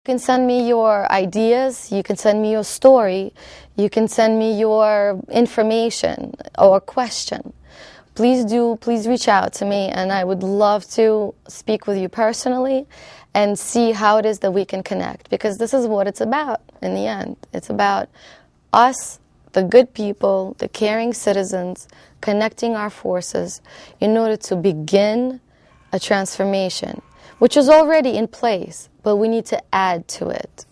You can send me your ideas, you can send me your story, you can send me your information or question. Please reach out to me, and I would love to speak with you personally and see how it is that we can connect, because this is what it's about in the end. It's about us, the good people, the caring citizens, connecting our forces in order to begin a transformation, which is already in place, but we need to add to it.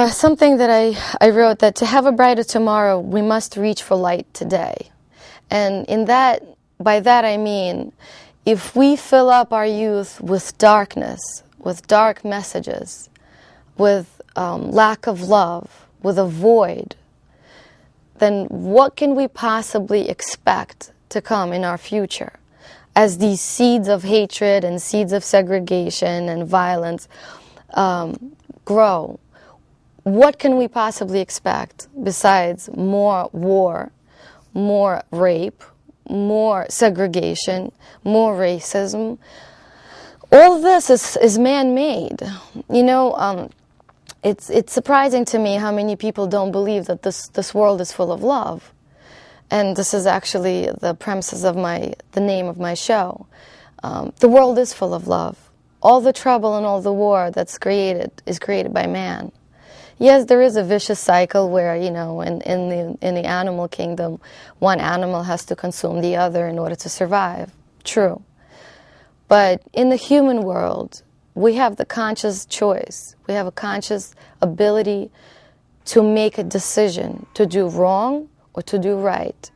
Something that I wrote, that to have a brighter tomorrow, we must reach for light today. And by that I mean, if we fill up our youth with darkness, with dark messages, with lack of love, with a void, then what can we possibly expect to come in our future as these seeds of hatred and seeds of segregation and violence grow? What can we possibly expect besides more war, more rape, more segregation, more racism? All of this is man-made. You know, it's surprising to me how many people don't believe that this world is full of love. And this is actually the premises of the name of my show. The world is full of love. All the trouble and all the war that's created is created by man. Yes, there is a vicious cycle where, you know, in the animal kingdom, one animal has to consume the other in order to survive. True. But in the human world, we have the conscious choice. We have a conscious ability to make a decision to do wrong or to do right.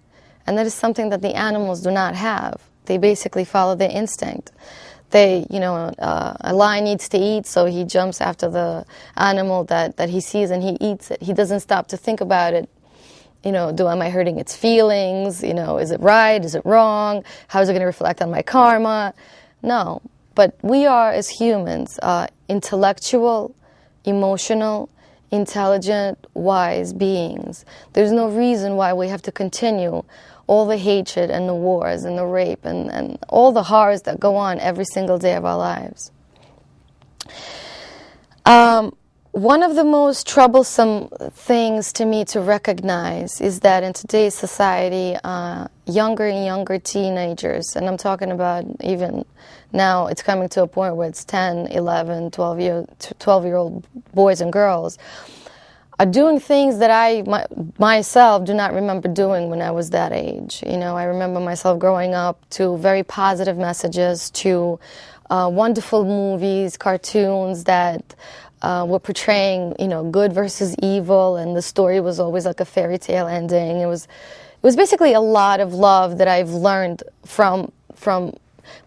And that is something that the animals do not have. They basically follow their instinct. They, you know, a lion needs to eat, so he jumps after the animal that he sees and he eats it. He doesn't stop to think about it. You know, am I hurting its feelings? You know, is it right? Is it wrong? How is it going to reflect on my karma? No. But we are, as humans, intellectual, emotional, intelligent, wise beings. There's no reason why we have to continue all the hatred and the wars and the rape and all the horrors that go on every single day of our lives. One of the most troublesome things to me to recognize is that in today's society, younger and younger teenagers, and I'm talking about even now, it's coming to a point where it's 10, 11, 12-year-old boys and girls, are doing things that I myself do not remember doing when I was that age. You know, I remember myself growing up to very positive messages, to wonderful movies, cartoons that were portraying, you know, good versus evil, and the story was always like a fairy tale ending. It was basically a lot of love that I've learned from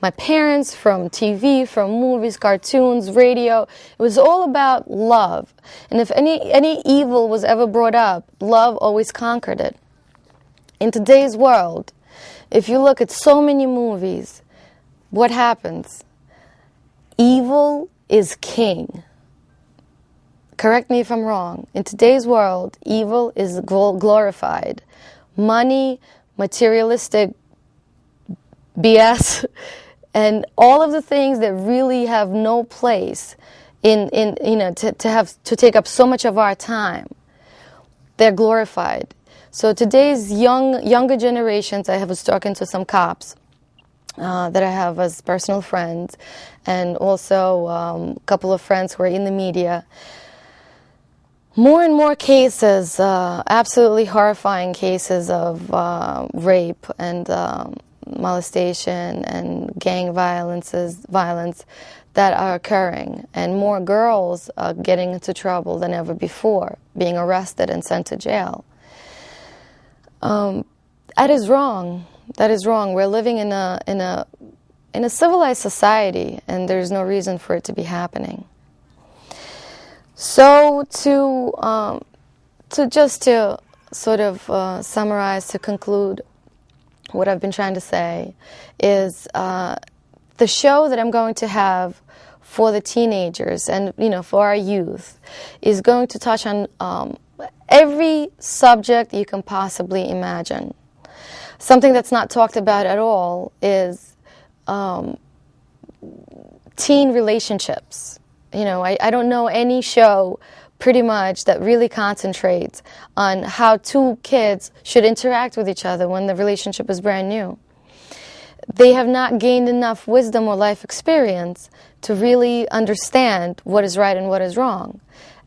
my parents, from TV, from movies, cartoons, radio. It was all about love. And if any evil was ever brought up, love always conquered it. In today's world, if you look at so many movies, what happens? Evil is king. Correct me if I'm wrong. In today's world, evil is glorified. Money, materialistic BS, and all of the things that really have no place in you know, to take up so much of our time, they're glorified. So today's younger generations, I was talking to some cops that I have as personal friends, and also a couple of friends who are in the media. More and more cases, absolutely horrifying cases of rape and molestation and gang violence that are occurring, and more girls are getting into trouble than ever before, being arrested and sent to jail. That is wrong. That is wrong. We're living in a civilized society, and there's no reason for it to be happening. So to sort of summarize, to conclude, what I've been trying to say is the show that I'm going to have for the teenagers and, you know, for our youth is going to touch on every subject you can possibly imagine. Something that's not talked about at all is teen relationships. You know, I don't know any show pretty much that really concentrates on how two kids should interact with each other when the relationship is brand new. They have not gained enough wisdom or life experience to really understand what is right and what is wrong.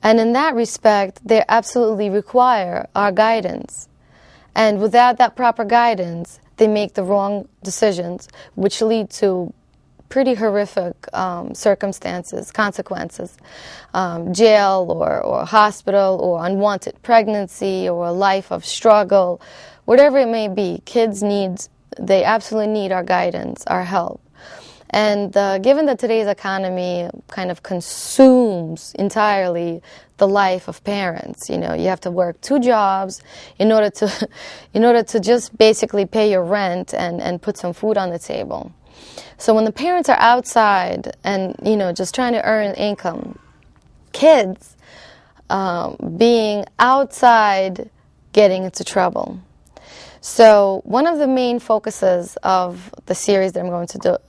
And in that respect, they absolutely require our guidance. And without that proper guidance, they make the wrong decisions, which lead to pretty horrific circumstances, consequences. Jail or hospital or unwanted pregnancy or a life of struggle, whatever it may be, they absolutely need our guidance, our help. And given that today's economy kind of consumes entirely the life of parents, you know, you have to work 2 jobs in order to just basically pay your rent and put some food on the table. So when the parents are outside and, you know, just trying to earn income, kids being outside getting into trouble. So one of the main focuses of the series that I'm going to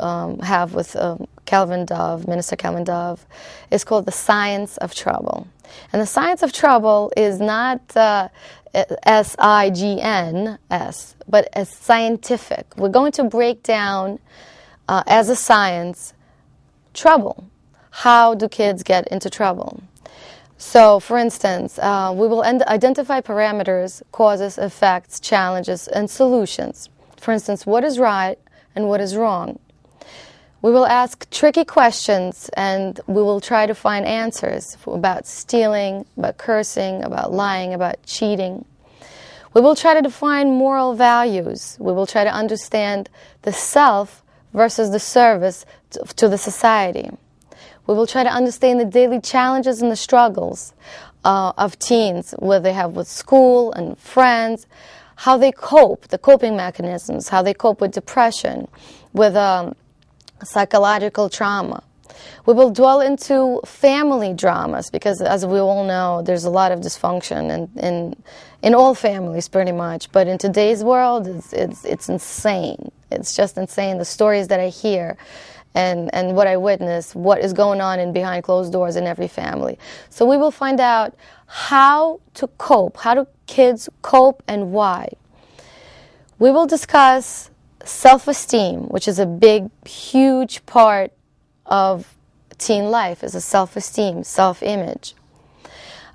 have with Minister Calvin Dove, is called The Science of Trouble. And the science of trouble is not S-I-G-N-S, but as scientific. We're going to break down, as a science, trouble. How do kids get into trouble? So, for instance, we will identify parameters, causes, effects, challenges, and solutions. For instance, what is right and what is wrong? We will ask tricky questions, and we will try to find answers about stealing, about cursing, about lying, about cheating. We will try to define moral values. We will try to understand the self versus the service to the society. We will try to understand the daily challenges and the struggles of teens, what they have with school and friends, how they cope, the coping mechanisms, how they cope with depression, with psychological trauma. We will dwell into family dramas because, as we all know, there's a lot of dysfunction in all families pretty much. But in today's world, it's insane. It's just insane, the stories that I hear and what I witness, what is going on in behind closed doors in every family. So we will find out how to cope, how do kids cope and why. We will discuss self-esteem, which is a big, huge part of teen life, is a self-esteem, self-image.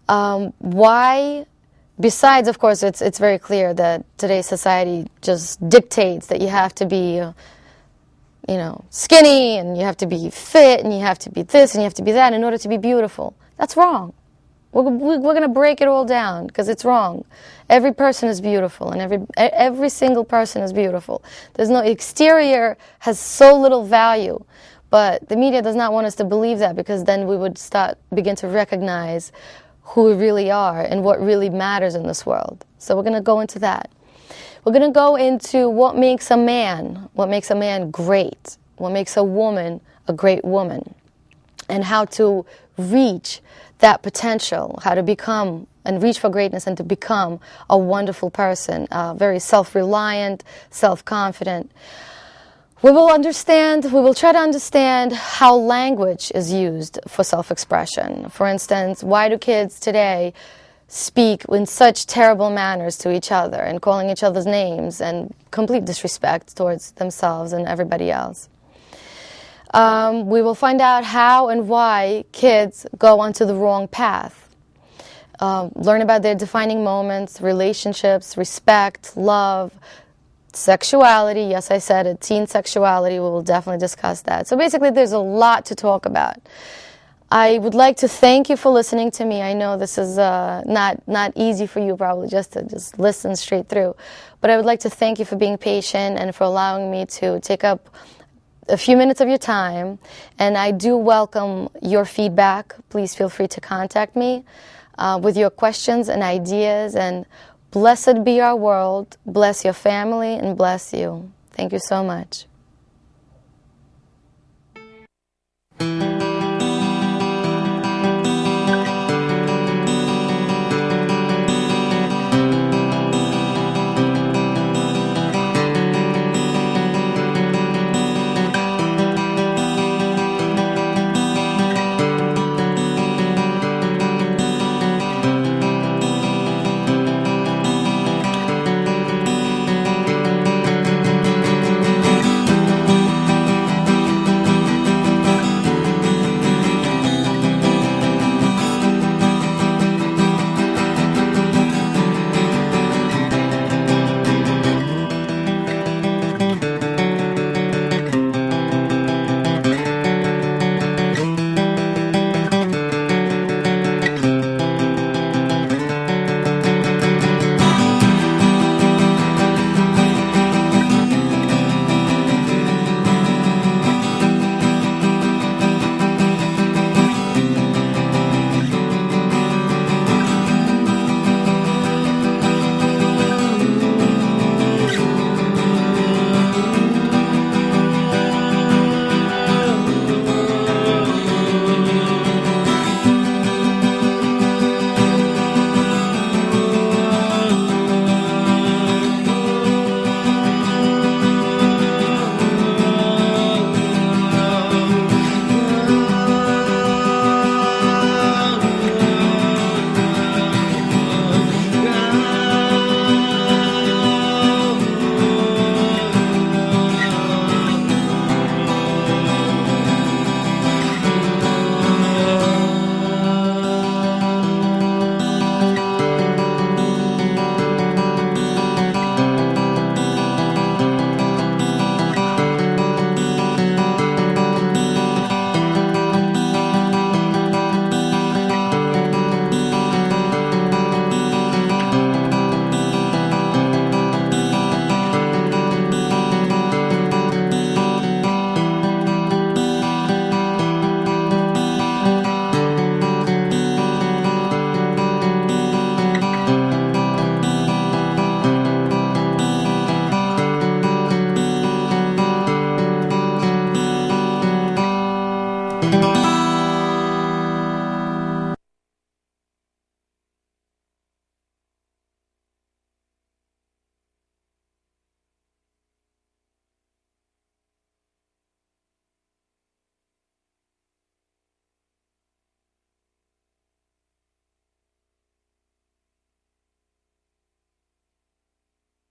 Why, besides, of course, it's very clear that today's society just dictates that you have to be, you know, skinny, and you have to be fit, and you have to be this, and you have to be that in order to be beautiful. That's wrong. We're going to break it all down because it's wrong. Every person is beautiful, and every single person is beautiful. There's no exterior has so little value, but the media does not want us to believe that, because then we would begin to recognize who we really are and what really matters in this world. So we're going to go into that. We're going to go into what makes a man great, what makes a woman a great woman, and how to reach that potential, how to become and reach for greatness and to become a wonderful person, very self-reliant, self-confident. We will try to understand how language is used for self-expression. For instance, why do kids today speak in such terrible manners to each other and calling each other's names and complete disrespect towards themselves and everybody else? We will find out how and why kids go onto the wrong path. Learn about their defining moments, relationships, respect, love, sexuality. Yes, I said it, teen sexuality. We will definitely discuss that. So basically, there's a lot to talk about. I would like to thank you for listening to me. I know this is not easy for you probably just to listen straight through. But I would like to thank you for being patient and for allowing me to take up a few minutes of your time. And I do welcome your feedback. Please feel free to contact me with your questions and ideas. And blessed be our world. Bless your family and bless you. Thank you so much.